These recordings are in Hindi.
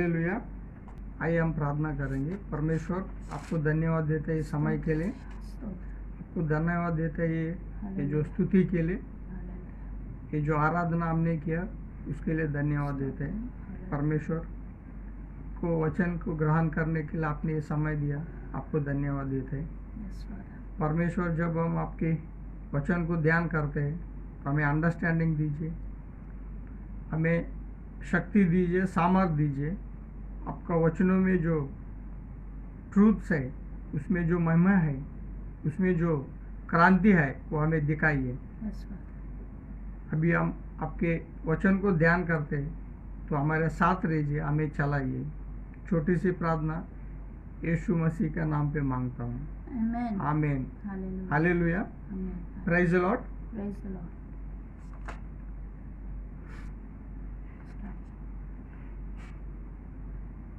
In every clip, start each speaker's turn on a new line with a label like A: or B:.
A: हालेलुया। आइए हम प्रार्थना करेंगे। परमेश्वर आपको धन्यवाद देते हैं इस समय के लिए, आपको धन्यवाद देते हैं ये जो स्तुति के लिए, ये जो आराधना हमने किया उसके लिए धन्यवाद देते हैं। परमेश्वर को वचन को ग्रहण करने के लिए आपने ये समय दिया, आपको धन्यवाद देते हैं। परमेश्वर जब हम आपके वचन को ध्यान करते हैं तो हमें अंडरस्टैंडिंग दीजिए, हमें शक्ति दीजिए, सामर्थ्य दीजिए। आपका वचनों में जो ट्रूथ्स है, उसमें जो महिमा है, उसमें जो क्रांति है, वो हमें दिखाइए। अभी हम आपके वचन को ध्यान करते हैं तो हमारे साथ रहिए, हमें चलाइए। छोटी सी प्रार्थना यीशु मसीह के नाम पे मांगता हूँ, आमीन। हालेलुया। Praise the Lord.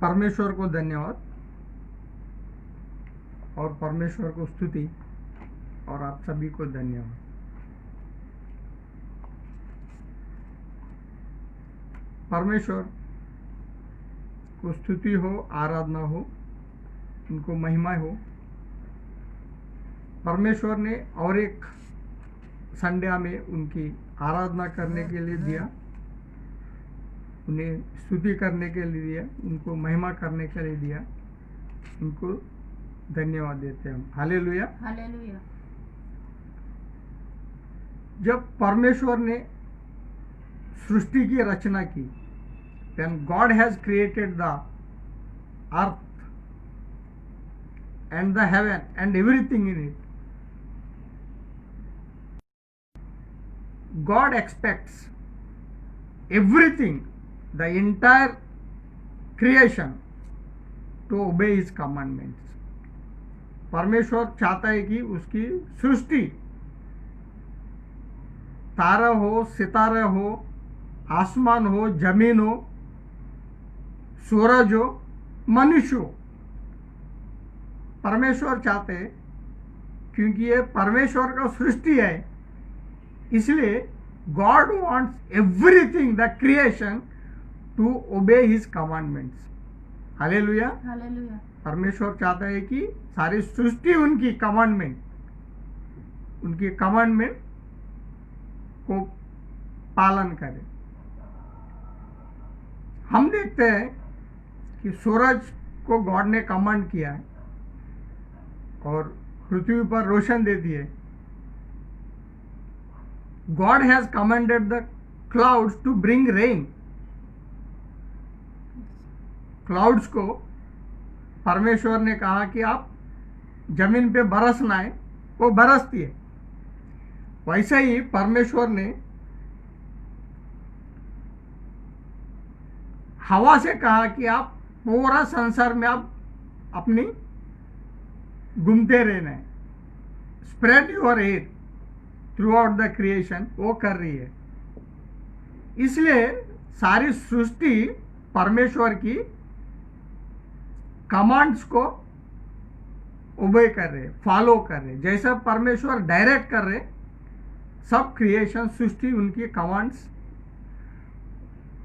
A: परमेश्वर को धन्यवाद और परमेश्वर को स्तुति और आप सभी को धन्यवाद। परमेश्वर को स्तुति हो, आराधना हो, उनको महिमा हो। परमेश्वर ने और एक संडे में उनकी आराधना करने के लिए दिया, उन्हें स्तुति करने के लिए दिया, उनको महिमा करने के लिए दिया। उनको धन्यवाद देते हैं हम। हालेलुया।
B: हालेलुया।
A: जब परमेश्वर ने सृष्टि की रचना की, when God has created the earth and the heaven and everything in it, God expects everything, the entire creation, to obey His commandments. परमेश्वर चाहता है कि उसकी सृष्टि, तारा हो, सितारे हो, आसमान हो, जमीन हो, सूरज हो, मनुष्य हो, परमेश्वर चाहते हैं, क्योंकि ये परमेश्वर का सृष्टि है, इसलिए God wants everything, the creation, to obey His commandments. Hallelujah.
B: Hallelujah.
A: परमेश्वर चाहता है कि सारी सृष्टि उनकी कमांडमेंट को पालन करे। हम देखते हैं कि सूरज को गॉड ने कमांड किया है और पृथ्वी पर रोशन दे दिए। God has commanded the clouds to bring rain. Clouds को परमेश्वर ने कहा कि आप जमीन पे बरसना है, वो बरसती है। वैसे ही परमेश्वर ने हवा से कहा कि आप पूरा संसार में आप अपनी घूमते रहना है, spread your air through out the creation, वो कर रही है। इसलिए सारी सृष्टि परमेश्वर की कमांड्स को ओबे कर रहे, फॉलो कर रहे। जैसा परमेश्वर डायरेक्ट कर रहे, सब क्रिएशन सृष्टि उनकी कमांड्स,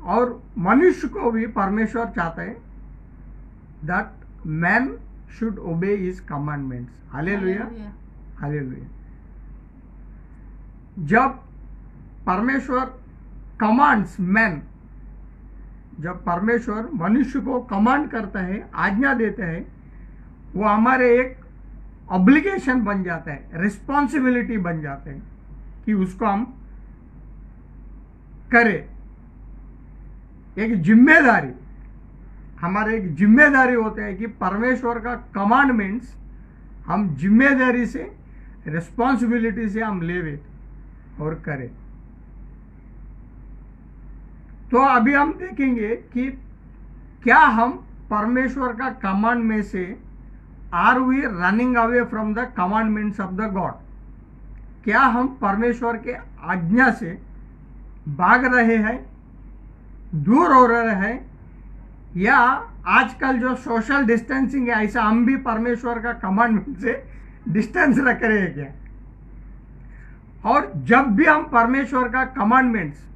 A: और मनुष्य को भी परमेश्वर चाहते हैं दैट मैन शुड ओबे हिज कमांडमेंट्स। हालेलुया। हालेलुया। जब परमेश्वर कमांड्स मैन, जब परमेश्वर मनुष्य को कमांड करता है, आज्ञा देता है, वो हमारे एक ऑब्लिगेशन बन जाता है, रिस्पॉन्सिबिलिटी बन जाता है कि उसको हम करें। एक जिम्मेदारी, हमारे एक जिम्मेदारी होता है कि परमेश्वर का कमांडमेंट्स हम जिम्मेदारी से, रिस्पॉन्सिबिलिटी से हम लेवे और करें। तो अभी हम देखेंगे कि क्या हम परमेश्वर का कमांड में से, are we running away from the commandments of the God? क्या हम परमेश्वर के आज्ञा से भाग रहे हैं, दूर हो रहे हैं, या आजकल जो सोशल डिस्टेंसिंग है, ऐसा हम भी परमेश्वर का कमांडमेंट से डिस्टेंस रख रहे हैं क्या? और जब भी हम परमेश्वर का कमांडमेंट्स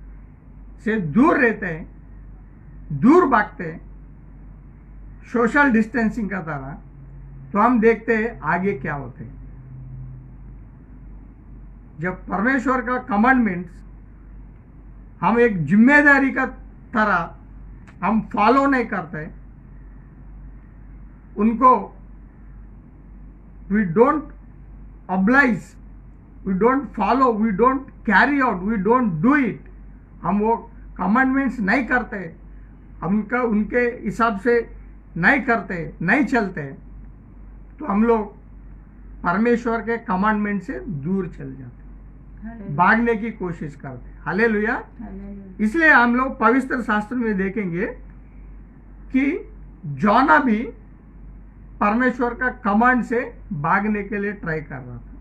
A: से दूर रहते हैं, दूर भागते हैं, सोशल डिस्टेंसिंग का तरह, तो हम देखते हैं आगे क्या होते हैं। जब परमेश्वर का कमांडमेंट्स हम एक जिम्मेदारी का तरह हम फॉलो नहीं करते, उनको we don't oblige, we don't follow, we don't carry out, we don't do it, हम वो कमांडमेंट्स नहीं करते, हमका उनके हिसाब से नहीं करते, नहीं चलते, तो हम लोग परमेश्वर के कमांडमेंट से दूर चल जाते, भागने की कोशिश करते। हालेलुया। इसलिए हम लोग पवित्र शास्त्र में देखेंगे कि जोना भी परमेश्वर का कमांड से भागने के लिए ट्राई कर रहा था।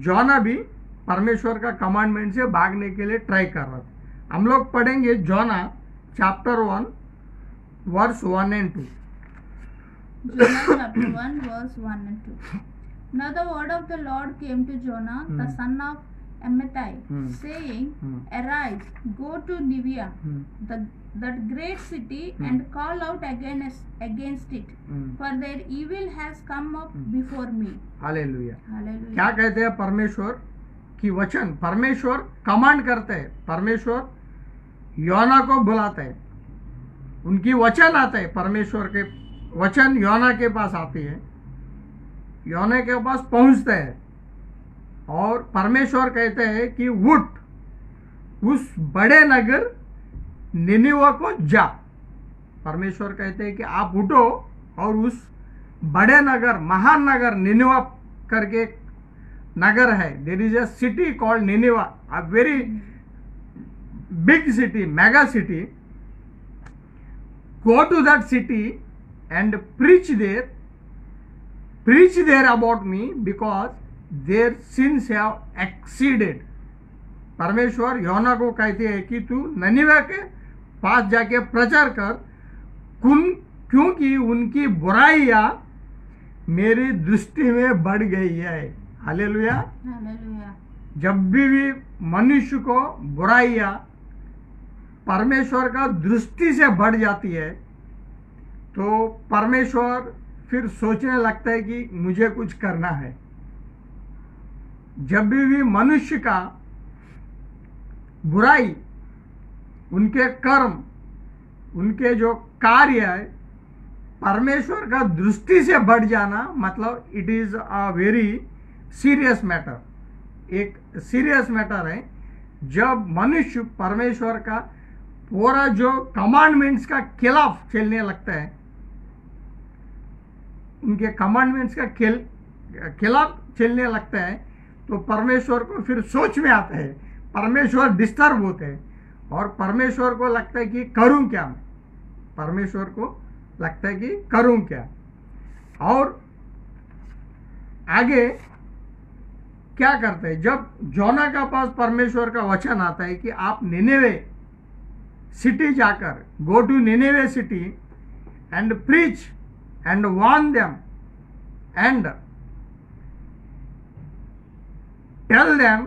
A: जोना भी परमेश्वर का कमांडमेंट से भागने के लिए ट्राई कर रहा था। हम लोग पढ़ेंगे जोना chapter 1 verse 1 and 2।
B: Jonah chapter 1 verse 1 and 2. Now the word of the Lord came to Jonah, the son of Amittai, saying, Arise, go to Nineveh, that great city, and call out against it, for their evil has come up before me.
A: Hallelujah.
B: Hallelujah.
A: क्या कहते हैं परमेश्वर की वचन? परमेश्वर कमांड करते हैं, परमेश्वर योना को बुलाते हैं, उनकी वचन आते हैं, परमेश्वर के वचन योना के पास आती है, योना के पास पहुंचते हैं, और परमेश्वर कहते हैं कि उठ, उस बड़े नगर निनिवे को जा। परमेश्वर कहते हैं कि आप उठो और उस बड़े नगर, महान नगर निनिवे करके नगर है, there is a city called Nineveh, a very big city, mega city. Go to that city and preach there about me, because their sins have exceeded। परमेश्वर योना को कहते हैं कि तू ननीवे के पास जाके प्रचार कर, क्योंकि उनकी बुराइयां मेरी दृष्टि में बढ़ गई है। हालेलुया।
B: Hallelujah.
A: जब भी मनुष्य को बुराइयां परमेश्वर का दृष्टि से बढ़ जाती है, तो परमेश्वर फिर सोचने लगता है कि मुझे कुछ करना है। जब भी मनुष्य का बुराई, उनके कर्म, उनके जो कार्य है परमेश्वर का दृष्टि से बढ़ जाना, मतलब it is a very serious matter, एक सीरियस मैटर है। जब मनुष्य परमेश्वर का पूरा जो कमांडमेंट्स का खिलाफ चलने लगता है, उनके कमांडमेंट्स का खिलाफ चलने लगता है, तो परमेश्वर को फिर सोच में आता है, परमेश्वर डिस्टर्ब होते हैं, और परमेश्वर को लगता है कि करूं क्या मैं, परमेश्वर को लगता है कि करूं क्या। और आगे क्या करते हैं? जब जोना का पास परमेश्वर का वचन आता है कि आप निनेवे सिटी जाकर, go to Nineveh city and preach and warn them and tell them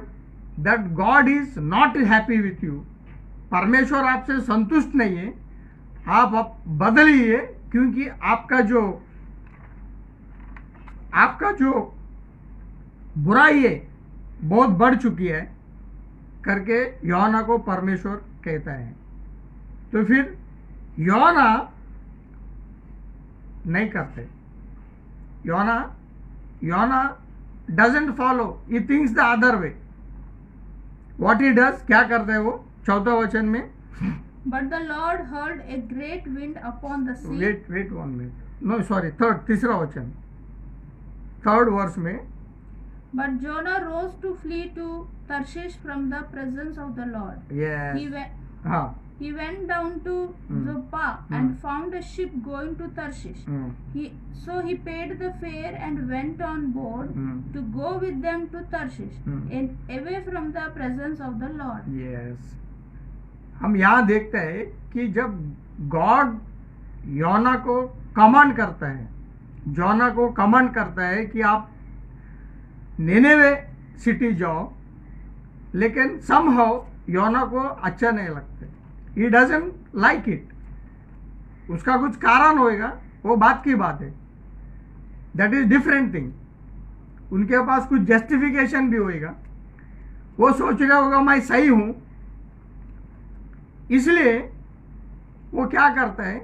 A: that God is not happy with you। परमेश्वर आपसे संतुष्ट नहीं है, आप बदलिए, क्योंकि आपका जो बुराई है बहुत बढ़ चुकी है करके योना को परमेश्वर कहता है। तो फिर योना नहीं करते, योना doesn't follow, he thinks the other way. What he does, क्या करते हैं वो? चौथा वचन में,
B: But the Lord heard a great wind upon the sea.
A: wait 1 minute, no sorry, तीसरा वचन, 3rd वर्स में,
B: But Jonah rose to flee to Tarshish from the presence of the Lord.
A: yes,
B: He went down to Joppa and found a ship going to Tarshish. So he paid the fare and went on board to go with them to Tarshish, and away from the presence of the Lord.
A: yes। हम यहाँ देखते हैं कि जब गॉड योना को कमांड करता है, जोना को कमांड करता है कि आप निनेवे सिटी जाओ, लेकिन समहाउ योना को अच्छा नहीं लगता, he doesn't like it, उसका कुछ कारण होएगा, वो बात की बात है, दैट इज डिफरेंट थिंग। उनके पास कुछ जस्टिफिकेशन भी होएगा, वो सोच रहा होगा मैं सही हूं, इसलिए वो क्या करता है,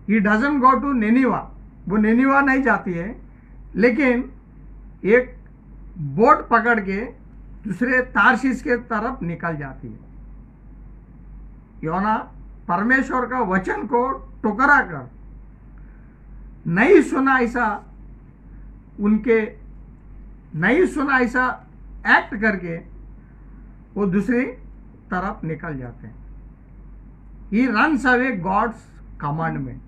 A: ही डजंट गो टू निनिवा, वो निनिवा नहीं जाती है, लेकिन एक बोट पकड़ के दूसरे तारशीश के तरफ निकल जाती है। योना परमेश्वर का वचन को टुकरा कर, नहीं सुना ऐसा एक्ट करके वो दूसरी तरफ निकल जाते हैं। He runs away God's commandment.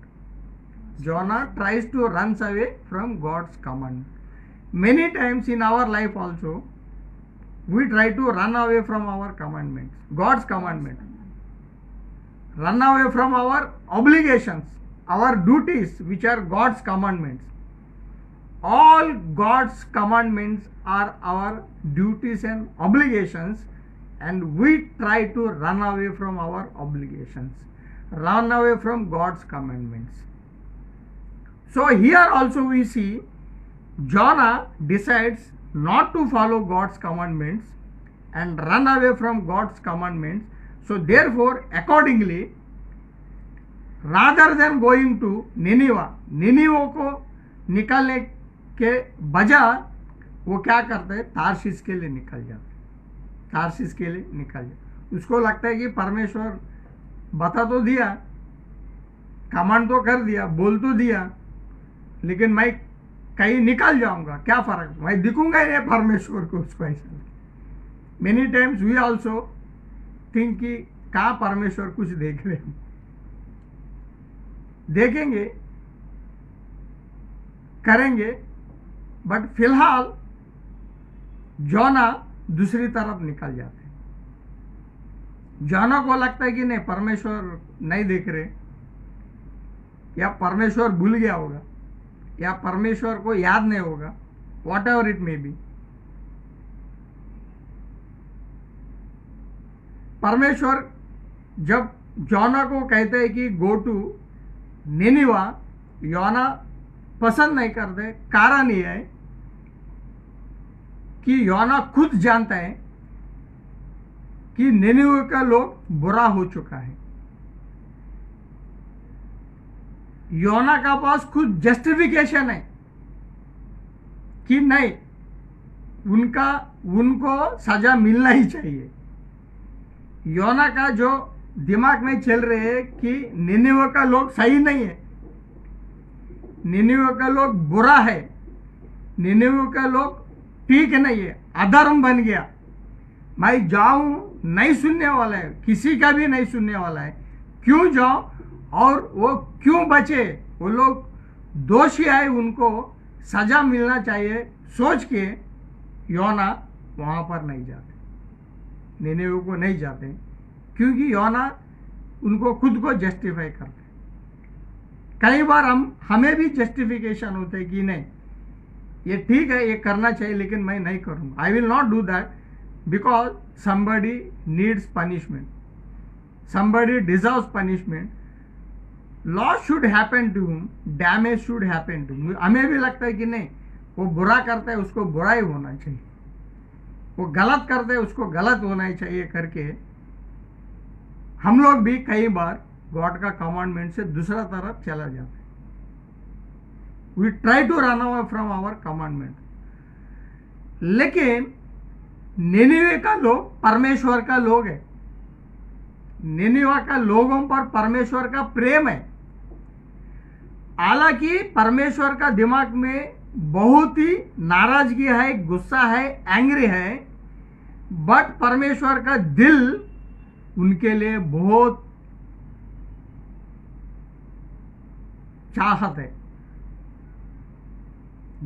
A: Jonah tries to run away from God's commandment. Many times in our life also, we try to run away from our commandments, God's commandment. Run away from our obligations, our duties, which are God's commandments. All God's commandments are our duties and obligations, and we try to run away from our obligations, run away from God's commandments. So here also we see Jonah decides not to follow God's commandments and run away from God's commandments. So therefore, accordingly, rather than going to निनिवा को निकलने के बजाय वो क्या करते हैं, तारशीश के लिए निकल जाते, तारशीश के लिए निकल जाए। उसको लगता है कि परमेश्वर बता तो दिया, कमांड तो कर दिया, बोल तो दिया, लेकिन मैं कहीं निकल जाऊंगा, क्या फर्क, मैं दिखूंगा ही नहीं परमेश्वर को। उसको ऐसा many times we also think कि कहाँ परमेश्वर कुछ देख रहे हैं, देखेंगे, करेंगे, बट फिलहाल जोना दूसरी तरफ निकल जाते हैं। जोना को लगता है कि नहीं, परमेश्वर नहीं देख रहे, या परमेश्वर भूल गया होगा, या परमेश्वर को याद नहीं होगा, what ever it may be. परमेश्वर जब जोना को कहते हैं कि गो टू निनिवा, योना पसंद नहीं करते। कारण यह है कि योना खुद जानता है कि निनिवे का लोग बुरा हो चुका है। योना का पास खुद जस्टिफिकेशन है कि नहीं, उनको सजा मिलना ही चाहिए। योना का जो दिमाग में चल रहे है कि निनिवे का लोग सही नहीं है, निनिवे का लोग बुरा है, निनिवे का लोग ठीक नहीं है, अधर्म बन गया, मैं जाऊं, नहीं सुनने वाला है, किसी का भी नहीं सुनने वाला है, क्यों जाऊं और वो क्यों बचे, वो लोग दोषी है, उनको सजा मिलना चाहिए, सोच के योना वहां पर नहीं जाते, निनिवे को नहीं जाते, क्योंकि योना उनको खुद को जस्टिफाई करते। कई बार हमें भी जस्टिफिकेशन होते है कि नहीं, ये ठीक है, ये करना चाहिए, लेकिन मैं नहीं करूंगा, I will not do that because somebody needs punishment, somebody deserves punishment, loss should happen to him, damage should happen to him। हमें भी लगता है कि नहीं, वो बुरा करता है, उसको बुरा ही होना चाहिए, वो गलत करता है, उसको गलत होना ही चाहिए करके हम लोग भी कई बार गॉड का कमांडमेंट से दूसरा तरफ चला जाता है। We try to run away from our commandment. लेकिन निनिवे का लोग परमेश्वर का लोग है, निनिवा का लोगों पर परमेश्वर का प्रेम है। हालांकि परमेश्वर का दिमाग में बहुत ही नाराजगी है, गुस्सा है, एंग्री है, बट परमेश्वर का दिल उनके लिए बहुत चाहत है।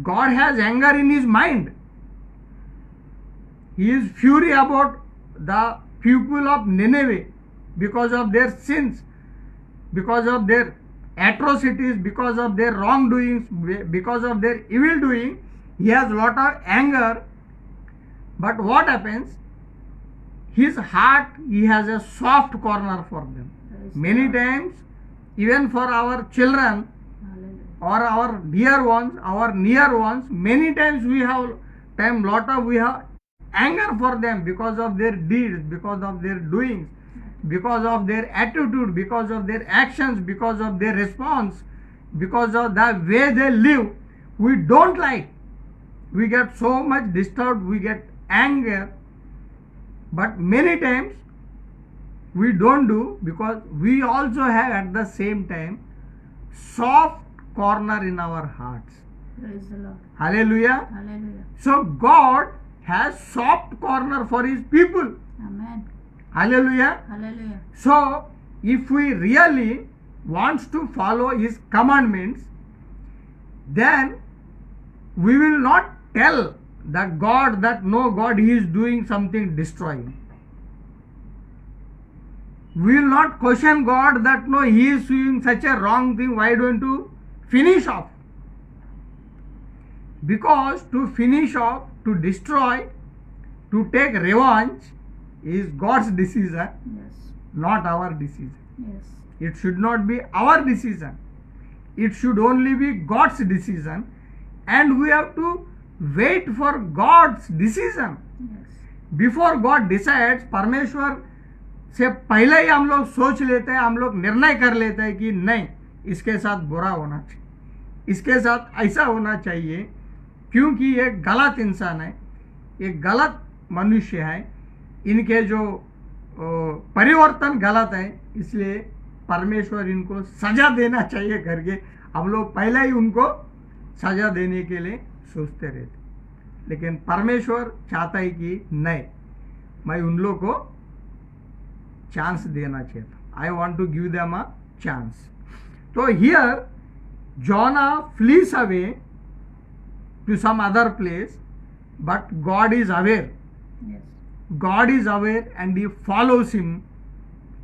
A: God has anger in his mind. He is fury about the people of Nineveh because of their sins, because of their atrocities, because of their wrongdoings, because of their evil doing. He has lot of anger. But what happens? His heart, he has a soft corner for them. Many times even for our children
B: Hallelujah.
A: or our dear ones, our near ones. Many times we have anger for them because of their deeds, because of their doings, because of their attitude, because of their actions, because of their response, because of the way they live. We don't like. We get so much disturbed, we get anger, but many times we don't do, because we also have at the same time soft corner in our hearts.
B: Praise the Lord.
A: Hallelujah.
B: Hallelujah.
A: So God has soft corner for his people.
B: Amen.
A: Hallelujah.
B: Hallelujah.
A: So if we really wants to follow his commandments, then we will not tell that God that no, God, he is doing something destroying. We will not question God that no, he is doing such a wrong thing, why don't you finish off? Because to finish off, to destroy, to take revenge is God's decision,
B: Yes.
A: not our decision.
B: Yes.
A: It should not be our decision. It should only be God's decision, and we have to wait for God's decision.
B: Yes.
A: Before God decides, परमेश्वर से पहले ही हम लोग सोच लेते हैं, हम लोग निर्णय कर लेते हैं कि नहीं, इसके साथ बुरा होना चाहिए, इसके साथ ऐसा होना चाहिए, क्योंकि ये गलत इंसान है, ये गलत मनुष्य है, इनके जो परिवर्तन गलत है, इसलिए परमेश्वर इनको सजा देना चाहिए करके हम लोग पहले ही उनको सजा देने के लिए सोचते रहते. लेकिन परमेश्वर चाहता है कि नहीं, मैं उन लोग को चांस देना चाहता. I want to give them a chance. तो here Jonah flees away to some other place, but God is aware.
B: Yes.
A: God is aware and he follows him.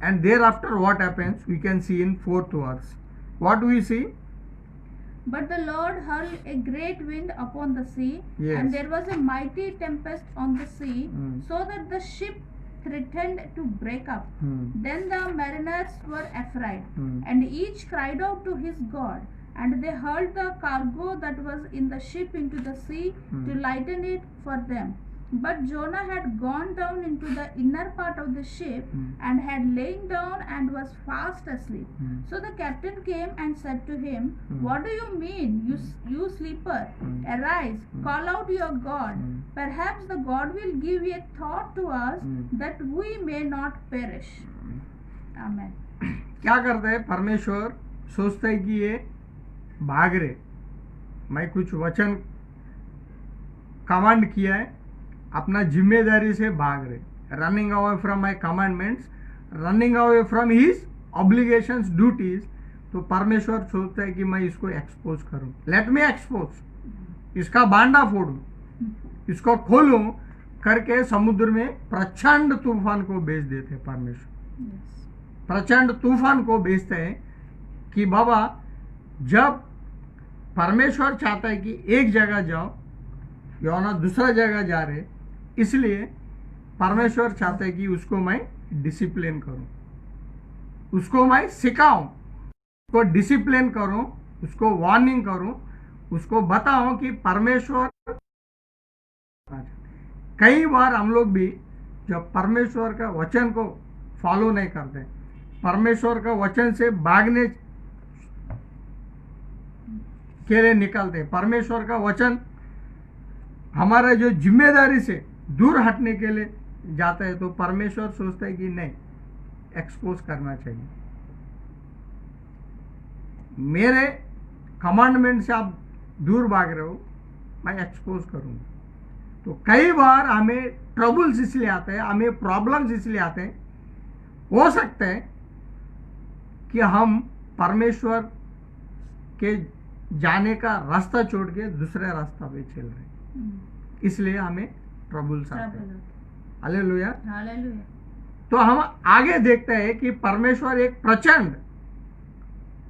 A: And thereafter what happens? We can see in 4th verse. What do we see?
B: But the Lord hurled a great wind upon the sea,
A: Yes.
B: and there was a mighty tempest on the sea, so that the ship threatened to break up. Then the mariners were afraid, and each cried out to his God, and they hurled the cargo that was in the ship into the sea to lighten it for them. But Jonah had gone down into the inner part of the ship and had lain down and was fast asleep. So the captain came and said to him, What do you mean, you sleeper? Arise, call out your God. Perhaps the God will give a thought to us that we may not perish. Amen.
A: क्या करता है परमेश्वर? सोचता है कि ये भाग रहे, मैं कुछ वचन कमांड किया है, अपना जिम्मेदारी से भाग रहे, running away from my commandments, running away from his obligations, duties. तो परमेश्वर सोचता है कि मैं इसको एक्सपोज करूं, लेट मी एक्सपोज, इसका बांडा फोड़ूं, इसको खोलूं करके समुद्र में प्रचंड तूफान को भेज देते परमेश्वर. प्रचंड तूफान को भेजते हैं कि बाबा, जब परमेश्वर चाहता है कि एक जगह जाओ, योना दूसरा जगह जा रहे, इसलिए परमेश्वर चाहता है कि उसको मैं डिसिप्लिन करूं, उसको मैं सिखाऊं, उसको डिसिप्लिन करूं, उसको वार्निंग करूं, उसको बताऊं कि परमेश्वर. कई बार हम लोग भी जब परमेश्वर का वचन को फॉलो नहीं करते, परमेश्वर का वचन से भागने के लिए निकलते, परमेश्वर का वचन हमारा जो जिम्मेदारी से दूर हटने के लिए जाता है, तो परमेश्वर सोचता है कि नहीं, एक्सपोज करना चाहिए, मेरे कमांडमेंट से आप दूर भाग रहे हो, मैं एक्सपोज करूंगा. तो कई बार हमें ट्रबल्स इसलिए आते हैं, हमें प्रॉब्लम्स इसलिए आते हैं, हो सकता है कि हम परमेश्वर के जाने का रास्ता छोड़ के दूसरे रास्ता पे चल रहे, इसलिए हमें ट्रबल्स आते हैं. हालेलुया.
B: Hallelujah.
A: तो हम आगे देखते हैं कि परमेश्वर एक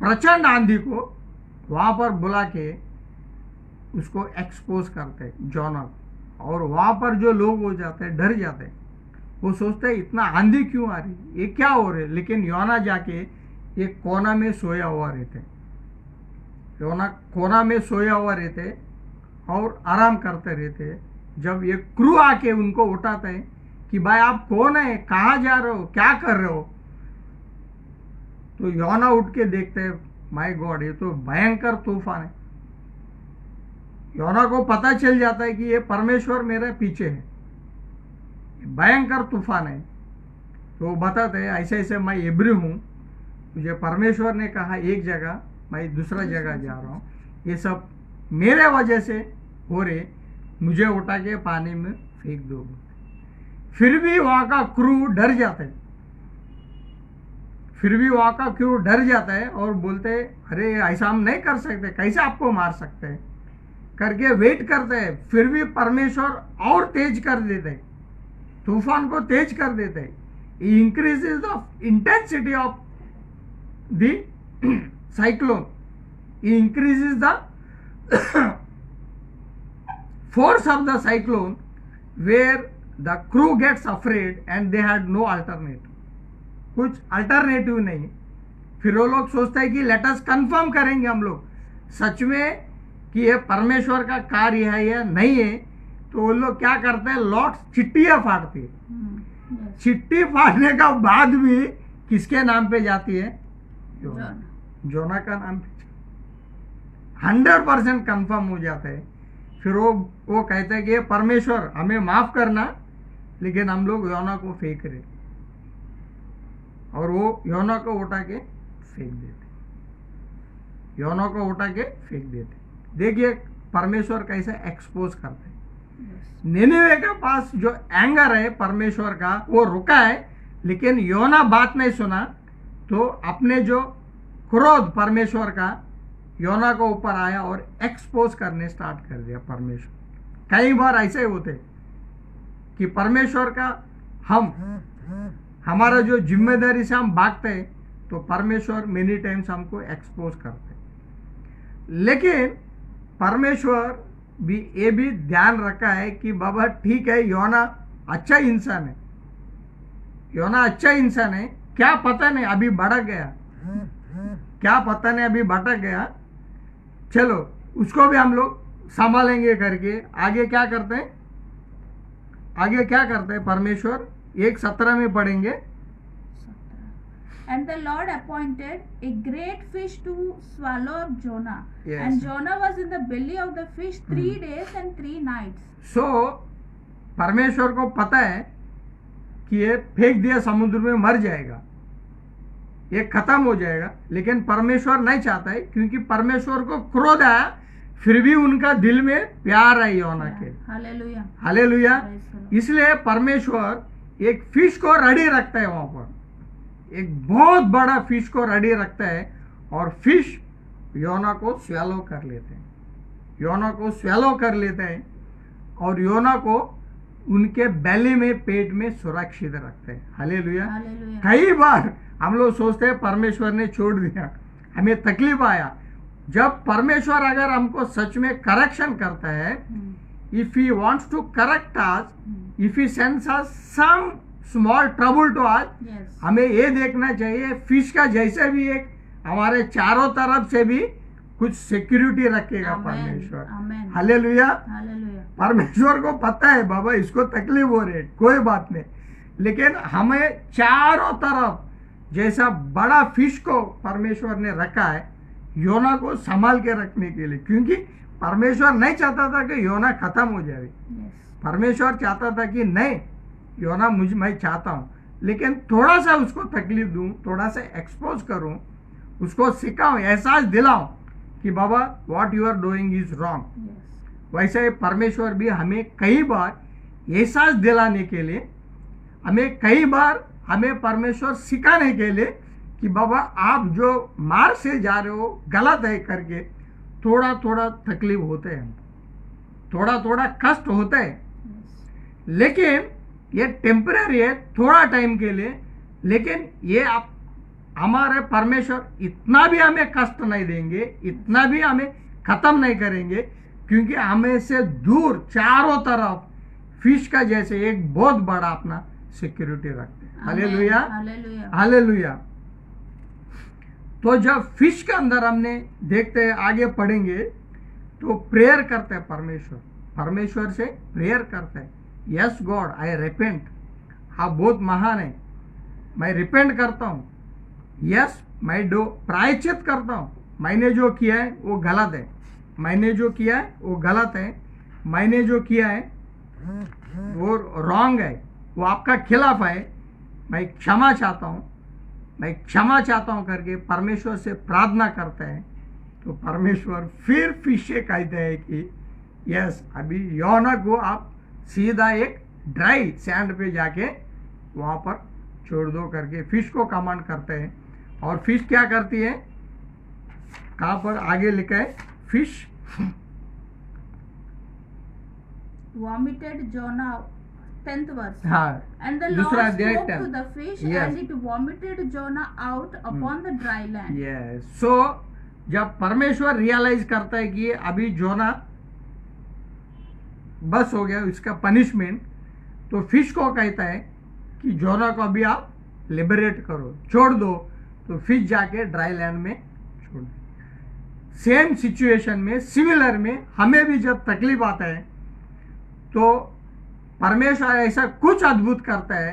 A: प्रचंड आंधी को वहां पर बुला के उसको एक्सपोज करते हैं जोना, और वहां पर जो लोग हो जाते हैं, डर जाते हैं, वो सोचते हैं इतना आंधी क्यों आ रही, ये क्या हो रहा है. लेकिन योना जाके एक कोना में सोया हुआ रहते, योना कोना में सोया हुआ रहते और आराम करते रहते। जब एक क्रू आके उनको उठाता है कि भाई आप कौन है, कहाँ जा रहे हो, क्या कर रहे हो, तो योना उठ के देखते हैं, माय गॉड ये तो भयंकर तूफान है। योना को पता चल जाता है कि ये परमेश्वर मेरे पीछे है, भयंकर तूफान है। तो वो बताते हैं ऐसे ऐसे मैं इब्री हूँ, मुझे परमेश्वर ने कहा एक जगह, मैं दूसरा जगह जा रहा हूँ, ये सब मेरे वजह से हो रहे, मुझे उठा के पानी में फेंक दो। फिर भी वहाँ का क्रू डर जाता है, फिर भी वहाँ का क्रू डर जाता है और बोलते हैं अरे ऐसा हम नहीं कर सकते, कैसे आपको मार सकते हैं करके वेट करते हैं। फिर भी परमेश्वर और तेज कर देते हैं, तूफान को तेज कर देते हैं। Increases the intensity of the cyclone, increases the force of the cyclone, where the crew gets afraid and they had no alternative, कुछ अल्टरनेटिव नहीं। फिर वो लोग सोचते हैं कि लेट अस कंफर्म करेंगे हम लोग सच में कि ये परमेश्वर का कार्य है या नहीं है। तो वो लोग क्या करते हैं, लॉट चिट्ठियाँ फाड़ती है। चिट्ठी फाड़ने का बाद भी किसके नाम पे जाती है, जोना का नाम पे 100% कंफर्म हो जाता है। फिर वो कहते हैं कि परमेश्वर हमें माफ करना, लेकिन हम लोग योना को फेंक रहे, और वो योना को उठा के फेंक देते, योना को उठा के फेंक देते। देखिए परमेश्वर कैसे एक्सपोज करते हैं। निनिवे के पास जो एंगर है परमेश्वर का वो रुका है, लेकिन योना बात नहीं सुना, तो अपने जो क्रोध परमेश्वर का योना को ऊपर आया और एक्सपोज करने स्टार्ट कर दिया परमेश्वर। कई बार ऐसे होते कि परमेश्वर का हमारा जो जिम्मेदारी से हम भागते हैं, तो परमेश्वर मेनी टाइम्स हमको एक्सपोज करते हैं। लेकिन परमेश्वर भी ये भी ध्यान रखा है कि बाबा ठीक है, योना अच्छा इंसान है, योना अच्छा इंसान है, क्या पता नहीं अभी भड़क गया, क्या पता नहीं अभी भटक गया, चलो उसको भी हम लोग संभालेंगे करके आगे क्या करते हैं, आगे क्या करते हैं परमेश्वर 1:17 में पढ़ेंगे।
B: And the Lord appointed a great fish to swallow up Jonah.
A: Yes.
B: And Jonah was in the belly of the fish 3 days and 3 nights.
A: So परमेश्वर को पता है कि ये फेंक दिया समुद्र में मर जाएगा, ये खत्म हो जाएगा, लेकिन परमेश्वर नहीं चाहता है, क्योंकि परमेश्वर को क्रोध आया, फिर भी उनका दिल में प्यार है योना के।
B: Hallelujah,
A: hallelujah. इसलिए परमेश्वर एक फिश को रेडी रखता है, वहां पर एक बहुत बड़ा फिश को रेडी रखता है, और फिश योना को स्वेलो कर लेते हैं, योना को स्वेलो कर लेते हैं, और योना को उनके बेली में, पेट में सुरक्षित रखते हैं। हालेलुया। कई बार हम लोग सोचते हैं परमेश्वर ने छोड़ दिया, हमें तकलीफ आया। जब परमेश्वर अगर हमको सच में करेक्शन करता है, if he wants to correct us, if he sends us some small trouble to us, हमें ये देखना चाहिए फिश का जैसे भी एक हमारे चारों तरफ से भी कुछ सिक्योरिटी रखेगा परमेश्वर। हालेलुया। परमेश्वर को पता है बाबा इसको तकलीफ हो रही है, कोई बात नहीं, लेकिन हमें चारों तरफ जैसा बड़ा फिश को परमेश्वर ने रखा है योना को संभाल के रखने के लिए, क्योंकि परमेश्वर नहीं चाहता था कि योना खत्म हो जाए। परमेश्वर चाहता था कि नहीं, योना मैं चाहता हूँ, लेकिन थोड़ा सा उसको तकलीफ दूं, थोड़ा सा एक्सपोज करूं, उसको सिखाऊं, एहसास दिलाऊं कि बाबा what you are doing is wrong. वैसे परमेश्वर भी हमें कई बार एहसास दिलाने के लिए, हमें परमेश्वर सिखाने के लिए कि बाबा आप जो मार्ग से जा रहे हो गलत है करके, थोड़ा थोड़ा तकलीफ होते हैं, थोड़ा थोड़ा कष्ट होता है, लेकिन ये टेम्पररी है, थोड़ा टाइम के लिए। लेकिन ये आप हमारे परमेश्वर इतना भी हमें कष्ट नहीं देंगे, इतना भी हमें खत्म नहीं करेंगे, क्योंकि हमें से दूर चारों तरफ फिश का जैसे एक बहुत बड़ा अपना सिक्योरिटी रखते हैं। Hallelujah, hallelujah. तो जब फिश के अंदर हमने देखते हैं, आगे पढ़ेंगे, तो प्रेयर करते हैं परमेश्वर से प्रेयर करते हैं, यस गॉड आई रिपेंट, आप बहुत महान है, मैं रिपेंट करता हूँ, यस मैं प्रायश्चित करता हूँ, मैंने जो किया है वो गलत है, मैंने जो किया है वो गलत है, मैंने जो किया है वो रॉन्ग है, वो आपका खिलाफ है, मैं क्षमा चाहता हूँ, मैं क्षमा चाहता हूँ करके परमेश्वर से प्रार्थना करते हैं। तो परमेश्वर फिर फिश से कहते हैं कि यस अभी योना को आप सीधा एक ड्राई सैंड पे जाके वहाँ पर छोड़ दो करके फिश को कमांड करते हैं। और फिश क्या करती है, कहाँ पर आगे लिखा है, fish
B: vomited Jonah, 10th verse.
A: हाँ,
B: And the Lord
A: दूसरा अध्याय
B: spoke
A: 10.
B: to the fish,
A: Yes.
B: and it vomited Jonah out upon the dry land.
A: Yes so जब परमेश्वर रियलाइज करता है कि अभी जोना बस हो गया इसका पनिशमेंट, तो फिश को कहता है कि जोना को अभी आप लिबरेट करो, छोड़ दो। तो फिश जाके ड्राई लैंड में छोड़ दो। सेम सिचुएशन में, सिमिलर में हमें भी जब तकलीफ आता है तो परमेश्वर ऐसा कुछ अद्भुत करता है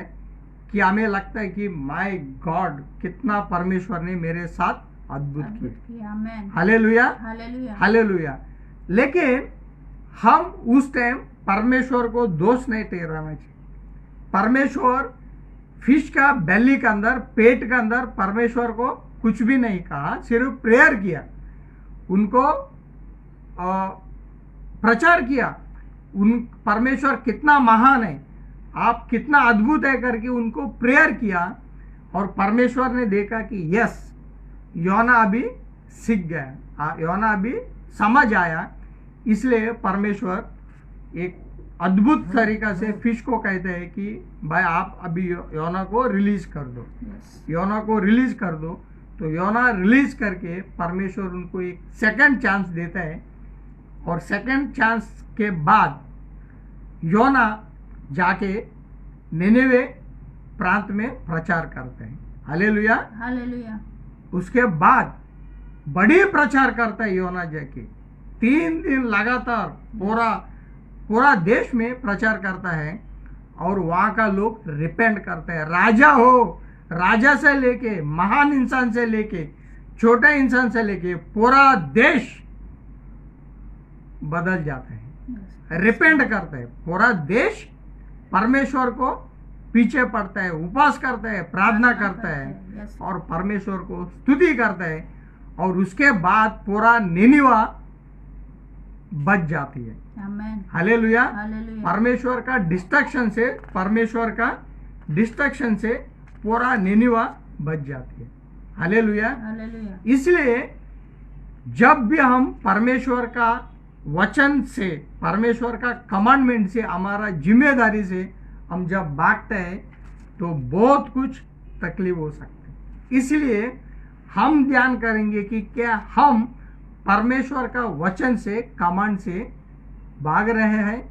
A: कि हमें लगता है कि माय गॉड कितना परमेश्वर ने मेरे साथ अद्भुत किया।
B: Amen.
A: Hallelujah
B: Hallelujah.
A: हालेलुया। लेकिन हम उस टाइम परमेश्वर को दोष नहीं ठहराना चाहिए। परमेश्वर फिश का बेली के अंदर, पेट के अंदर परमेश्वर को कुछ भी नहीं कहा, सिर्फ प्रेयर किया, उनको प्रचार किया, उन परमेश्वर कितना महान है, आप कितना अद्भुत है करके उनको प्रेयर किया। और परमेश्वर ने देखा कि यस योना अभी सीख गया, योना अभी समझ आया, इसलिए परमेश्वर एक अद्भुत तरीका से फिश को कहते हैं कि भाई आप अभी योना को रिलीज कर दो, योना को रिलीज कर दो। तो योना रिलीज करके परमेश्वर उनको एक सेकंड चांस देता है, और सेकंड चांस के बाद योना जाके निनेवे प्रांत में प्रचार करते हैं। Hallelujah
B: Hallelujah.
A: उसके बाद बड़ी प्रचार करता है योना जाके, 3 दिन लगातार पूरा देश में प्रचार करता है, और वहाँ का लोग रिपेंट करते हैं। राजा हो, राजा से लेके महान इंसान से लेके छोटे इंसान से लेके पूरा देश बदल जाता है, रिपेंट करते हैं। पूरा देश परमेश्वर को पीछे पड़ता है, उपवास करता है, प्रार्थना करता है और परमेश्वर को स्तुति करता है, और उसके बाद पूरा निनिवा बच जाती है।
B: Amen.
A: हालेलुया।
B: Hallelujah.
A: परमेश्वर का डिस्ट्रक्शन से पूरा निनिवा बच जाती है। हालेलुया।
B: Hallelujah.
A: इसलिए जब भी हम परमेश्वर का वचन से, परमेश्वर का कमांडमेंट से, हमारा जिम्मेदारी से हम जब भागते हैं तो बहुत कुछ तकलीफ हो सकती है। इसलिए हम ध्यान करेंगे कि क्या हम परमेश्वर का वचन से, कमांड से भाग रहे हैं।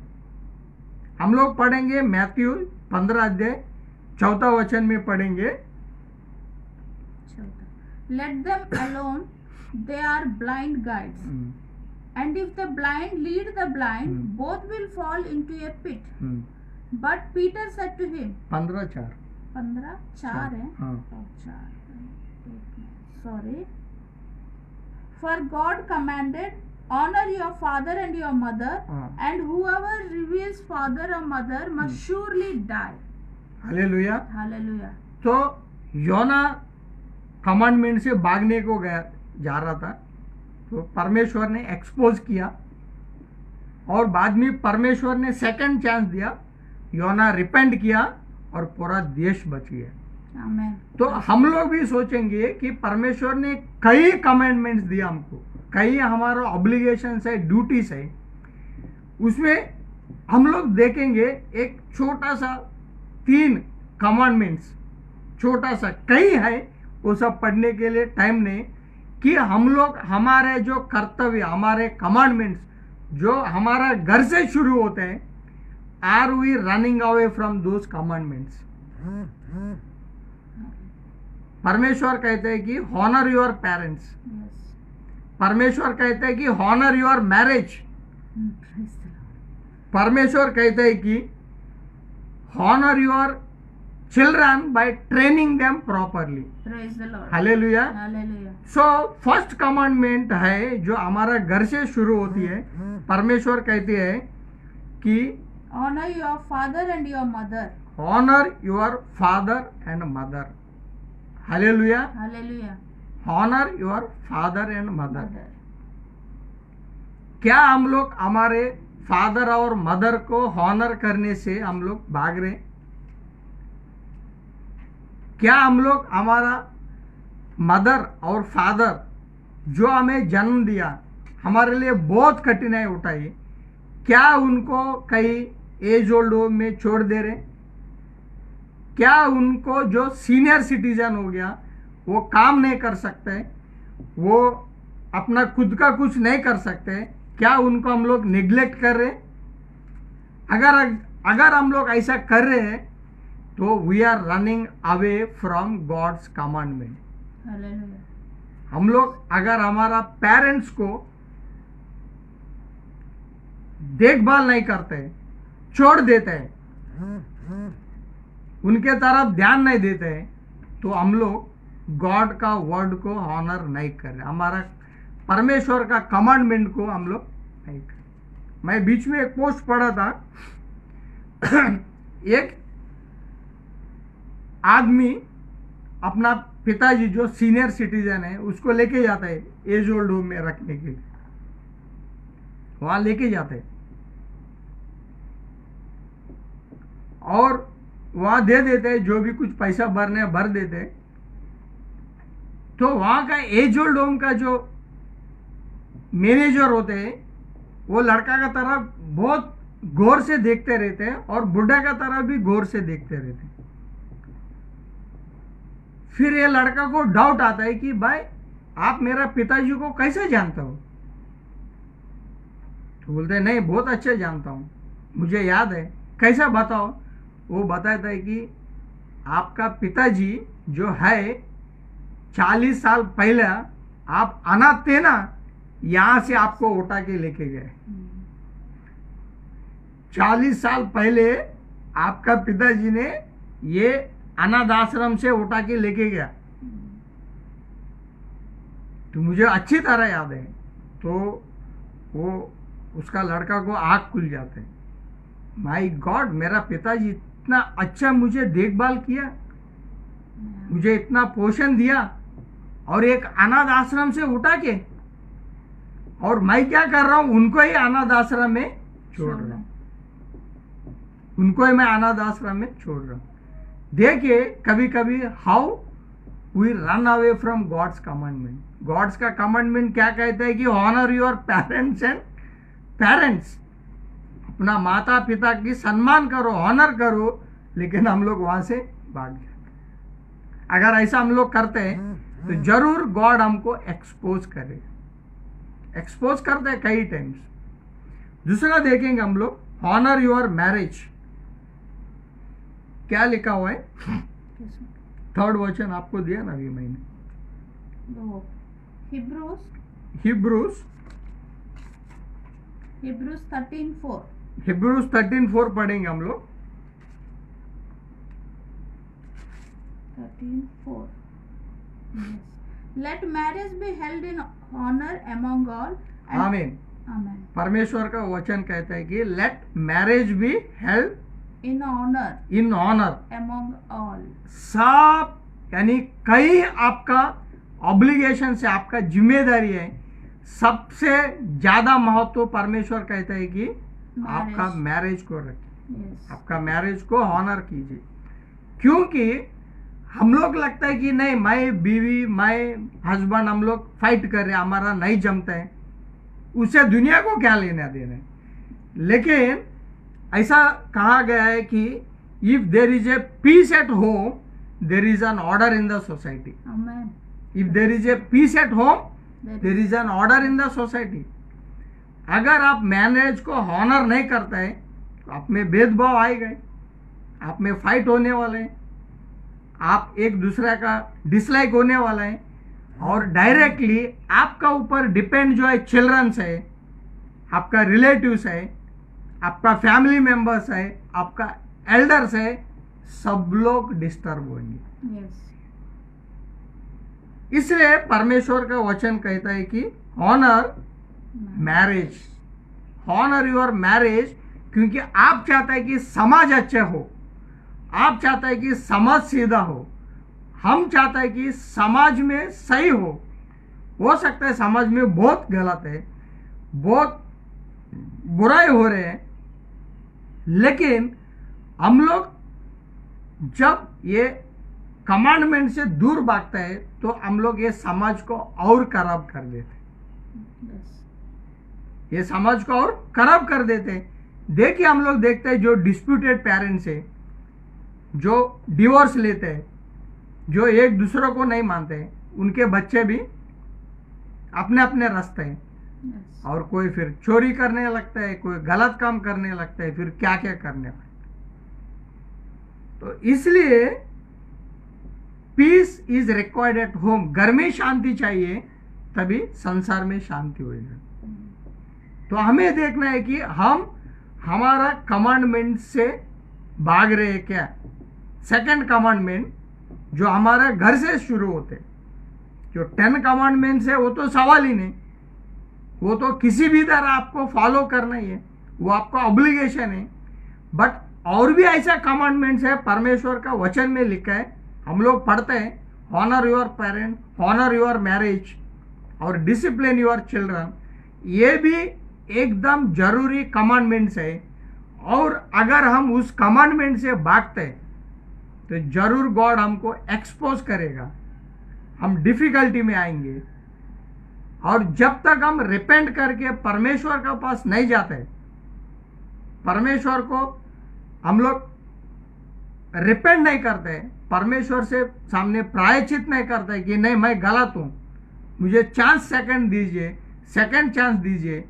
A: हम लोग पढ़ेंगे मैथ्यू 15 अध्याय 4 वचन में पढ़ेंगे।
B: Let them alone, they are blind guides. And if the blind lead the blind, both will fall into a pit. But Peter said to him,
A: 15:4
B: 15:4 है,
A: हाँ।
B: और 4, sorry. For God commanded, honor your father and your mother,
A: हाँ।
B: and whoever reveals father or mother must surely die.
A: Hallelujah.
B: Hallelujah.
A: तो योना कमांडमेंट से भागने को जा रहा था, तो परमेश्वर ने एक्सपोज किया, और बाद में परमेश्वर ने सेकंड चांस दिया, योना रिपेंट किया और पूरा देश बच गया।
B: Amen.
A: तो हम लोग भी सोचेंगे कि परमेश्वर ने कई कमांडमेंट्स दिया हमको, कई हमारा ऑब्लिगेशंस है, ड्यूटीज है, उसमें हम लोग देखेंगे एक छोटा सा 3 कमांडमेंट्स, छोटा सा, कई है वो सब पढ़ने के लिए टाइम नहीं, कि हम लोग हमारे जो कर्तव्य, हमारे कमांडमेंट्स जो हमारा घर से शुरू होते हैं, are we running away from those commandments. परमेश्वर कहते हैं कि हॉनर योर पेरेंट्स,
B: Yes.
A: परमेश्वर कहते हैं कि Honor your marriage,
B: Praise the Lord.
A: परमेश्वर कहते हैं कि Honor your children by training them properly.
B: Praise the Lord.
A: Hallelujah.
B: Hallelujah.
A: So first commandment है जो हमारा घर से शुरू होती है। परमेश्वर कहते हैं कि
B: Honor your father and your mother.
A: Honour your father and mother. Hallelujah.
B: Hallelujah.
A: Honour your father and mother.
B: Mother.
A: क्या हम लोग हमारे फादर और मदर को हॉनर करने से हम लोग भाग रहे? क्या हम लोग हमारा मदर और फादर जो हमें जन्म दिया, हमारे लिए बहुत कठिनाई उठाई, क्या उनको कहीं एज ओल्ड होम में छोड़ दे रहे? क्या उनको जो सीनियर सिटीजन हो गया वो काम नहीं कर सकते, वो अपना खुद का कुछ नहीं कर सकते, क्या उनको हम लोग निग्लेक्ट कर रहे? अगर हम लोग ऐसा कर रहे हैं तो we are running away from God's commandment.
B: Hallelujah.
A: हम लोग अगर हमारा पेरेंट्स को देखभाल नहीं करते, छोड़ देते हैं, उनके तरफ ध्यान नहीं देते हैं, तो हम लोग गॉड का वर्ड को ऑनर नहीं कर रहे, हमारा परमेश्वर का कमांडमेंट को हम लोग नहीं कर रहे। मैं बीच में एक पोस्ट पढ़ा था, एक आदमी अपना पिताजी जो सीनियर सिटीजन है उसको लेके जाता है एज ओल्ड होम में रखने के लिए, वहां लेके जाते हैं और वहां दे देते हैं, जो भी कुछ पैसा भरने भर देते हैं। तो वहां का एज ओल्ड होम का जो मैनेजर होते हैं वो लड़का का तरफ बहुत गौर से देखते रहते हैं और बुढ़ा का तरफ भी गौर से देखते रहते हैं। फिर ये लड़का को डाउट आता है कि भाई आप मेरा पिताजी को कैसे जानते हो? तो बोलते हैं नहीं, बहुत अच्छे जानता हूं, मुझे याद है। कैसा बताओ? वो बताता है कि आपका पिताजी जो है 40 साल पहले आप अनाथ थे ना, यहां से आपको उठा के लेके गए। 40 साल पहले आपका पिताजी ने ये अनाथ आश्रम से उठा के लेके गया, तो मुझे अच्छी तरह याद है। तो वो उसका लड़का को आँख खुल जाते हैं, माय गॉड, मेरा पिताजी इतना अच्छा मुझे देखभाल किया, मुझे इतना पोषण दिया और एक अनाथ आश्रम से उठा के, और मैं क्या कर रहा हूं, उनको ही अनाथ आश्रम में छोड़ रहा हूं, उनको ही मैं अनाथ आश्रम में छोड़ रहा हूं। देखिए कभी कभी how we run away from God's commandment. God's का कमांडमेंट क्या कहता है कि honour your parents and parents, अपना माता पिता की सम्मान करो, ऑनर करो, लेकिन हम लोग वहां से भाग जाते। अगर ऐसा हम लोग करते हैं तो जरूर गॉड हमको एक्सपोज करेगा, एक्सपोज करते हैं कई टाइम्स। दूसरा देखेंगे हम लोग ऑनर योर मैरिज, क्या लिखा हुआ है? थर्ड वचन आपको दिया ना अभी मैंने, हिब्रूस
B: 13:4।
A: हिब्रूस 13:4 पढ़ेंगे हम लोग।
B: 13:4। Let marriage be held in honor among all.
A: आमीन।
B: Amen.
A: परमेश्वर का वचन कहता है कि let marriage be held
B: In honor
A: in honour,
B: among all.
A: सब यानी कई आपका ऑब्लिगेशन से, आपका जिम्मेदारी है, सबसे ज्यादा महत्व परमेश्वर कहता है कि आपका मैरिज को रखिए,
B: Yes.
A: आपका मैरिज को ऑनर कीजिए। क्योंकि हम लोग लगता है कि नहीं, मैं बीवी मैं हस्बैंड हम लोग फाइट कर रहे हैं, हमारा नहीं जमता है, उससे दुनिया को क्या लेना देना है। लेकिन ऐसा कहा गया है कि if there is a peace at home there is an order in the society.
B: Amen.
A: If there is a peace at home there is an order in the society. अगर आप मैरिज को ऑनर नहीं करते हैं तो आप में भेदभाव आएगा, आप में फाइट होने वाले हैं, आप एक दूसरे का डिसलाइक होने वाला है, और डायरेक्टली आपका ऊपर डिपेंड जो है चिल्ड्रंस है, आपका रिलेटिव्स है, आपका फैमिली मेंबर्स है, आपका एल्डर्स है, सब लोग डिस्टर्ब होंगे।
B: Yes.
A: इसलिए परमेश्वर का वचन कहता है कि honour marriage, honour your marriage, क्योंकि आप चाहते हैं कि समाज अच्छा हो, आप चाहते हैं कि समाज सीधा हो, हम चाहते हैं कि समाज में सही हो सकता है समाज में बहुत गलत है, बहुत बुराई हो रहे हैं, लेकिन हम लोग जब ये कमांडमेंट से दूर भागते हैं तो हम लोग ये समाज को और खराब कर देते हैं,
B: Yes.
A: ये समाज को और खराब कर देते हैं। देखिए हम लोग देखते हैं जो डिस्प्यूटेड पेरेंट्स है, जो डिवोर्स लेते हैं, जो एक दूसरे को नहीं मानते हैं, उनके बच्चे भी अपने अपने रास्ते हैं,
B: Yes.
A: और कोई फिर चोरी करने लगता है, कोई गलत काम करने लगता है, फिर क्या क्या करने लगता है। तो इसलिए peace is required at home, घर में शांति चाहिए तभी संसार में शांति होगी। तो हमें देखना है कि हम हमारा कमांडमेंट से भाग रहे हैं क्या। सेकंड कमांडमेंट जो हमारा घर से शुरू होते, जो 10 कमांडमेंट्स है वो तो सवाल ही नहीं, वो तो किसी भी तरह आपको फॉलो करना ही है, वो आपका ऑब्लिगेशन है। बट और भी ऐसा कमांडमेंट्स है परमेश्वर का वचन में लिखा है, हम लोग पढ़ते हैं, honour your parent, honour your marriage और डिसिप्लिन योर चिल्ड्रन, ये भी एकदम जरूरी कमांडमेंट्स है। और अगर हम उस कमांडमेंट से भागते हैं तो जरूर गॉड हमको एक्सपोज करेगा, हम डिफिकल्टी में आएंगे। और जब तक हम रिपेंट करके परमेश्वर के पास नहीं जाते, परमेश्वर को हम लोग रिपेंट नहीं करते, परमेश्वर से सामने प्रायश्चित नहीं करते कि नहीं मैं गलत हूं, मुझे सेकंड दीजिए, सेकंड चांस दीजिए,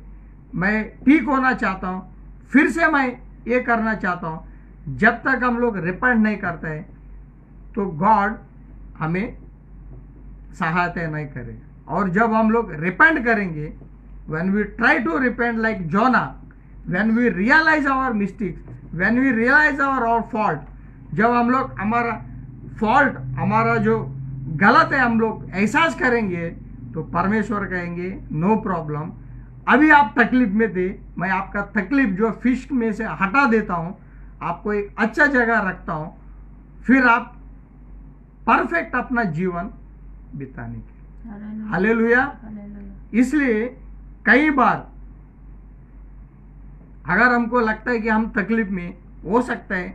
A: मैं ठीक होना चाहता हूं, फिर से मैं ये करना चाहता हूं, जब तक हम लोग रिपेंट नहीं करते तो गॉड हमें सहायता नहीं करेगा। और जब हम लोग रिपेंट करेंगे, when we try to repent like Jonah, when we realise our mistakes, when we realise our fault, जब हम लोग हमारा फॉल्ट, हमारा जो गलत है हम लोग एहसास करेंगे, तो परमेश्वर कहेंगे नो प्रॉब्लम, अभी आप तकलीफ में थे, मैं आपका तकलीफ जो फिश में से हटा देता हूं, आपको एक अच्छा जगह रखता हूं, फिर आप परफेक्ट अपना जीवन बिताने के। हालेलुया। इसलिए कई बार अगर हमको लगता है कि हम तकलीफ में हो सकते हैं,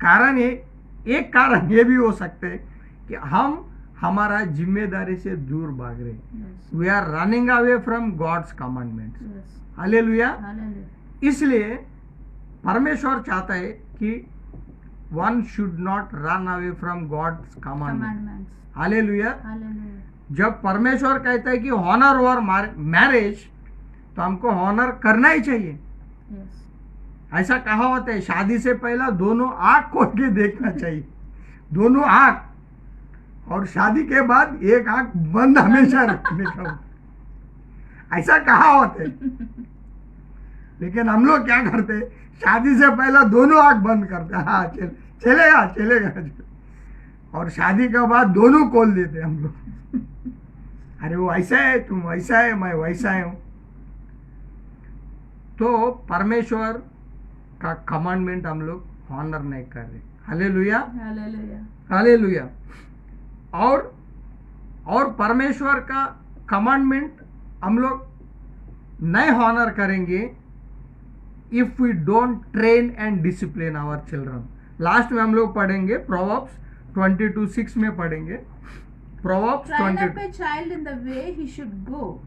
A: कारण एक कारण ये भी हो सकते हैं कि हम हमारा जिम्मेदारी से दूर भाग रहे, we are running away from God's commandments. Hallelujah. इसलिए परमेश्वर चाहता है कि one should not run away from God's commandments. Hallelujah. जब परमेश्वर कहता है कि ऑनर और मैरिज, तो हमको ऑनर करना ही चाहिए। ऐसा कहावत है, शादी से पहला दोनों आंख खोल के देखना चाहिए, दोनों आंख, और शादी के बाद एक आंख बंद हमेशा रखने का, ऐसा कहावत है। लेकिन हम लोग क्या करते हैं, शादी से पहला दोनों आंख बंद करते हैं, हाँ चलेगा चलेगा, और शादी के बाद दोनों खोल देते हम लोग, अरे वो ऐसा है, तुम वैसा है, मैं वैसा हूं। तो परमेश्वर का कमांडमेंट हम लोग ऑनर नहीं कर रहे। हालेलुया। हालेलुया। और परमेश्वर का कमांडमेंट हम लोग नहीं ऑनर करेंगे if we don't train and discipline our children. Last में हम लोग पढ़ेंगे प्रोवर्ब्स 22:6 में पढ़ेंगे, Proverbs
B: 22। Train up a child in the way he should go,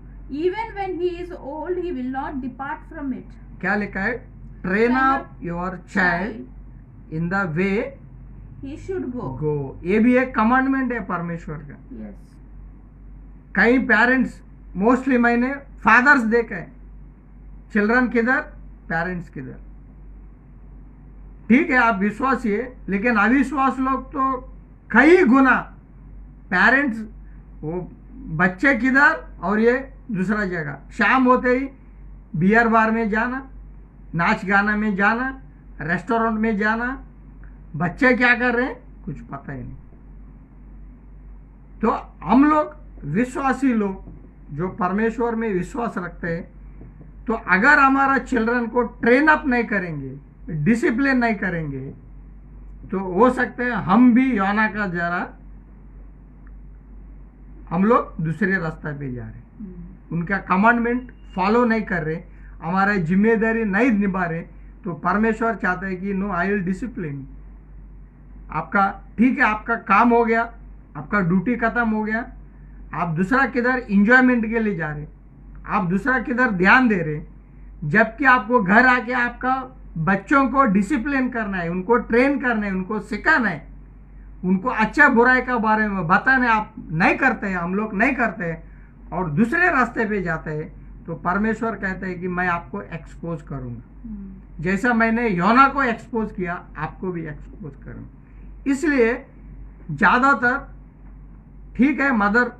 B: even when he is old he will not depart from it.
A: क्या लिखा है? Train up your child in the way
B: he should go.
A: ये भी एक कमांडमेंट है परमेश्वर का।
B: Yes.
A: कई पेरेंट्स, मोस्टली मैंने फादर्स देखे, चिल्ड्रन किधर, पेरेंट्स किधर। ठीक है आप विश्वासी है, लेकिन अविश्वास लोग तो कई गुना पेरेंट्स, वो बच्चे किधर और ये दूसरा जगह, शाम होते ही बियर बार में जाना, नाच गाना में जाना, रेस्टोरेंट में जाना, बच्चे क्या कर रहे हैं कुछ पता ही नहीं। तो हम लोग विश्वासी लोग जो परमेश्वर में विश्वास रखते हैं, तो अगर हमारा चिल्ड्रन को ट्रेन अप नहीं करेंगे, डिसिप्लिन नहीं करेंगे, तो हो सकता है हम भी योना का जरा हम लोग दूसरे रास्ते पे जा रहे, उनका कमांडमेंट फॉलो नहीं कर रहे, हमारा जिम्मेदारी नहीं निभा रहे। तो परमेश्वर चाहता है कि नो, आई विल डिसिप्लिन। आपका ठीक है, आपका काम हो गया, आपका ड्यूटी खत्म हो गया, आप दूसरा किधर इंजॉयमेंट के लिए जा रहे, आप दूसरा किधर ध्यान दे रहे, जबकि आपको घर आके आपका बच्चों को डिसिप्लिन करना है, उनको ट्रेन करना है, उनको सिखाना है, उनको अच्छा बुराई का बारे में बताना है। आप नहीं करते हैं, हम लोग नहीं करते हैं और दूसरे रास्ते पे जाते हैं। तो परमेश्वर कहता है कि मैं आपको एक्सपोज करूंगा, जैसा मैंने योना को एक्सपोज किया आपको भी एक्सपोज करूंगा। इसलिए ज़्यादातर ठीक है, मदर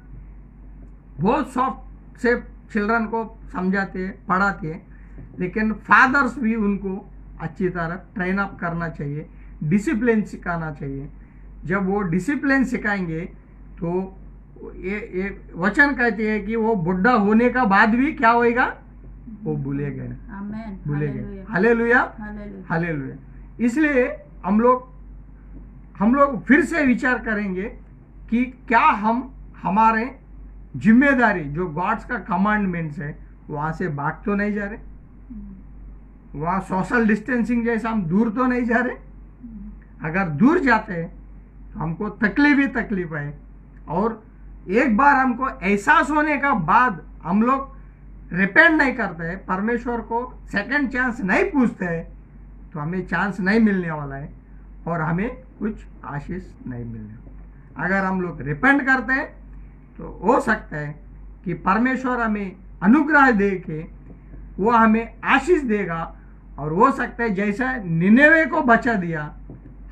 A: बहुत सॉफ्ट से चिल्ड्रन को समझाते हैं, पढ़ाते हैं, लेकिन फादर्स भी उनको अच्छी तरह ट्रेन अप करना चाहिए, डिसिप्लिन सिखाना चाहिए। जब वो डिसिप्लिन सिखाएंगे तो ये वचन कहते हैं कि वो बुढ़ा होने का बाद भी क्या होएगा, वो भूलेगा, भूलेगा। Hallelujah, hallelujah. इसलिए हम लोग फिर से विचार करेंगे कि क्या हम हमारे जिम्मेदारी जो गॉड्स का कमांडमेंट्स है वहाँ से भाग तो नहीं जा रहे, वहाँ सोशल डिस्टेंसिंग जैसा हम दूर तो नहीं जा रहे। अगर दूर जाते हैं तो हमको तकलीफ ही तकलीफ है, और एक बार हमको एहसास होने का बाद हम लोग रिपेंट नहीं करते हैं, परमेश्वर को सेकंड चांस नहीं पूछते हैं, तो हमें चांस नहीं मिलने वाला है और हमें कुछ आशीष नहीं मिलने वाला। अगर हम लोग रिपेंट करते हैं तो हो सकता है कि परमेश्वर हमें अनुग्रह दे के वो हमें आशीष देगा, और हो सकता है जैसा निनेवे को बचा दिया,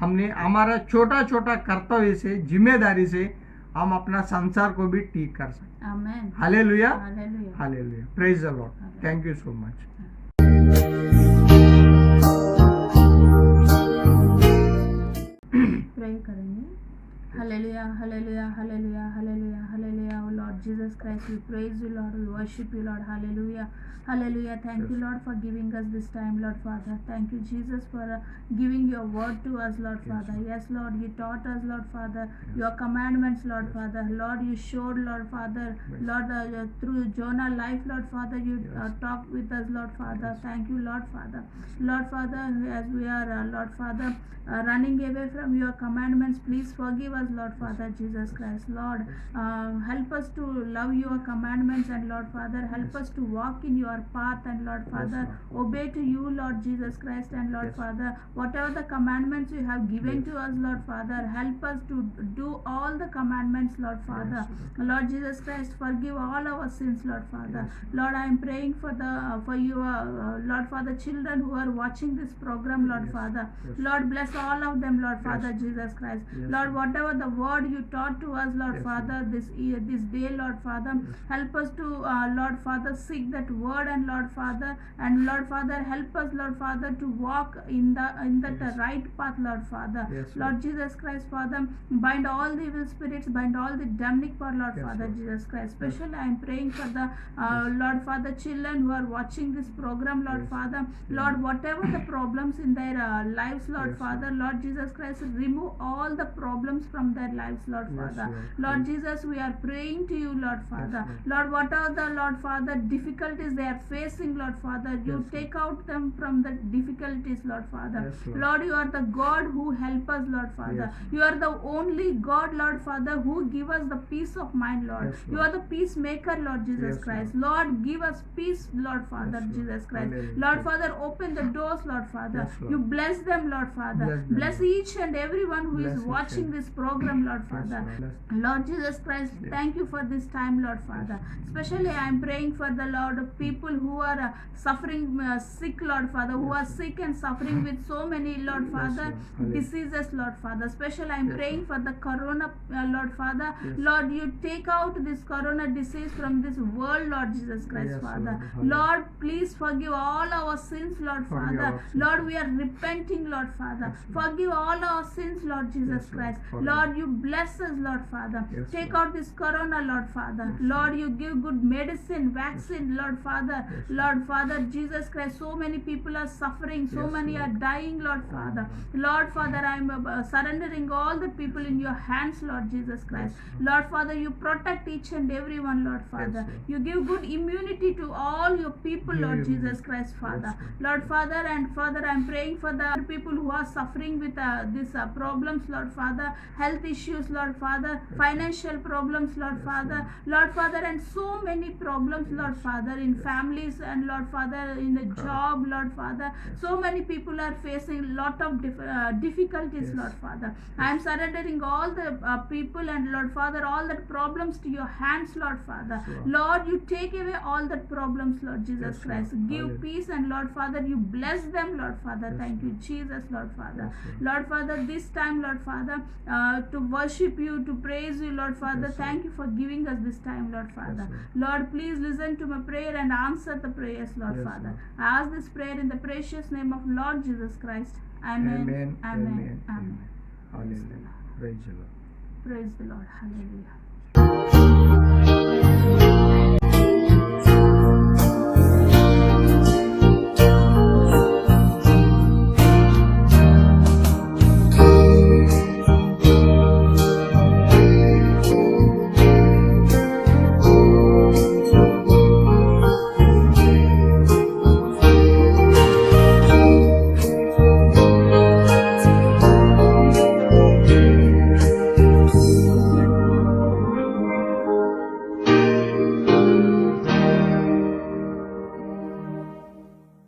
A: हमने हमारा छोटा छोटा कर्तव्य से, जिम्मेदारी से हम अपना संसार को भी ठीक कर सकते।
B: Amen.
A: Hallelujah, hallelujah. Praise the Lord. Thank you so much.
B: Pray करेंगे। Hallelujah, hallelujah, hallelujah, hallelujah, hallelujah. Oh Lord Jesus Christ, we praise you, Lord. We worship you, Lord. Hallelujah, hallelujah. Thank you, Lord, for giving us this time, Lord Father. Thank you, Jesus, for giving your word to us, Lord Father. Yes, Lord, you taught us, Lord Father, your commandments, Lord Father. Lord, you showed, Lord Father, Lord, through Jonah life, Lord Father, you talked with us, Lord Father. Thank you, Lord Father. Lord Father, as we are, Lord Father, running away from your commandments, please forgive us, Lord Father Jesus Christ. Lord, help us to love your commandments, and Lord Father, help us to walk in your path, and Lord Father, obey to you, Lord Jesus Christ, and Lord Father, whatever the commandments you have given to us, Lord Father, help us to do all the commandments, Lord Father. Lord Jesus Christ, forgive all our sins, Lord Father. Lord, I am praying for your Lord Father, children who are watching this program, Lord Father. Lord, bless all of them, Lord Father Jesus Christ. Lord, whatever the word you taught to us, Lord Father, this day, Lord Father, help us to Lord Father, seek that word, and Lord Father, help us, Lord Father, to walk in that right path, Lord Father. Lord Jesus Christ, Father, bind all the evil spirits, bind all the demonic power, Lord Father Jesus Christ. Especially I am praying for the Lord Father, children who are watching this program, Lord Father. Lord, whatever the problems in their lives, Lord Father, Lord Jesus Christ, remove all the problems from their lives, Lord Father. Lord Jesus, we are praying to you, Lord Father. Lord, what are the, Lord Father, difficulties they are facing, Lord Father, you take out them from the difficulties, Lord Father. Lord, you are the God who help us, Lord Father. You are the only God, Lord Father, who give us the peace of mind, Lord. You are the peacemaker, Lord Jesus Christ. Lord, give us peace, Lord Father Jesus Christ. Lord Father, open the doors, Lord Father. You bless them, Lord Father. Bless each and everyone who is watching this program, Lord Father. Lord Jesus Christ, thank you for this this time, Lord Father. Especially I am praying for the Lord of people who are suffering sick, Lord Father, who are sick and suffering with so many, Lord Father,
A: Lord. Hallelujah.
B: diseases, Lord Father. Especially I am
A: Yes,
B: praying for the corona, Lord Father.
A: Yes.
B: Lord, you take out this corona disease from this world, Lord Jesus Christ,
A: Yes,
B: Father.
A: Lord. Hallelujah.
B: Lord, please forgive all our sins, Lord
A: Forgive
B: Father.
A: our sins,
B: Lord,
A: Lord.
B: we are repenting, Lord Father.
A: Yes, Lord.
B: Forgive all our sins, Lord Jesus
A: Yes, Lord.
B: Christ.
A: Forgive.
B: Lord, you bless us, Lord Father.
A: Yes,
B: Take
A: Lord.
B: out this corona, Lord Father.
A: Yes,
B: Lord, you give good medicine, vaccine, Lord Father.
A: Yes,
B: Lord Father, Jesus Christ, so many people are suffering, so
A: Yes,
B: many are
A: Lord.
B: dying, Lord Father. Lord Father, I am surrendering all the people in your hands, Lord Jesus Christ.
A: Yes,
B: Lord Father, you protect each and every one, Lord Father.
A: Lord.
B: You give good immunity to all your people,
A: Give
B: Lord
A: immunity.
B: Jesus Christ, Father.
A: Yes,
B: Lord Father, and Father, I'm praying for the people who are suffering with these problems, Lord Father, health issues, Lord Father, financial problems, Lord
A: Yes,
B: Father, Lord Father, and so many problems, Lord Father, in families and Lord Father, in a job, Lord Father. So many people are facing lot of difficulties,
A: Yes.
B: Lord Father. I am surrendering all the people and Lord Father, all the problems to your hands, Lord Father.
A: Yes, Lord.
B: Lord, you take away all the problems, Lord Jesus
A: Yes,
B: Christ.
A: Lord.
B: Give
A: Hallelujah.
B: peace and Lord Father, you bless them, Lord Father.
A: Yes,
B: Thank you, Jesus, Lord Father.
A: Yes,
B: Lord Father, this time, Lord Father, to worship you, to praise you, Lord Father.
A: Yes,
B: Thank you for giving us this time, Lord Father.
A: Yes,
B: Lord, please listen to my prayer and answer the prayers, Lord
A: Yes,
B: Father.
A: Lord.
B: I ask this prayer in the precious name of Lord Jesus Christ. Amen.
A: Amen.
B: Amen.
A: Amen.
B: Amen.
A: Hallelujah. Praise the Lord.
B: Praise the Lord. Hallelujah.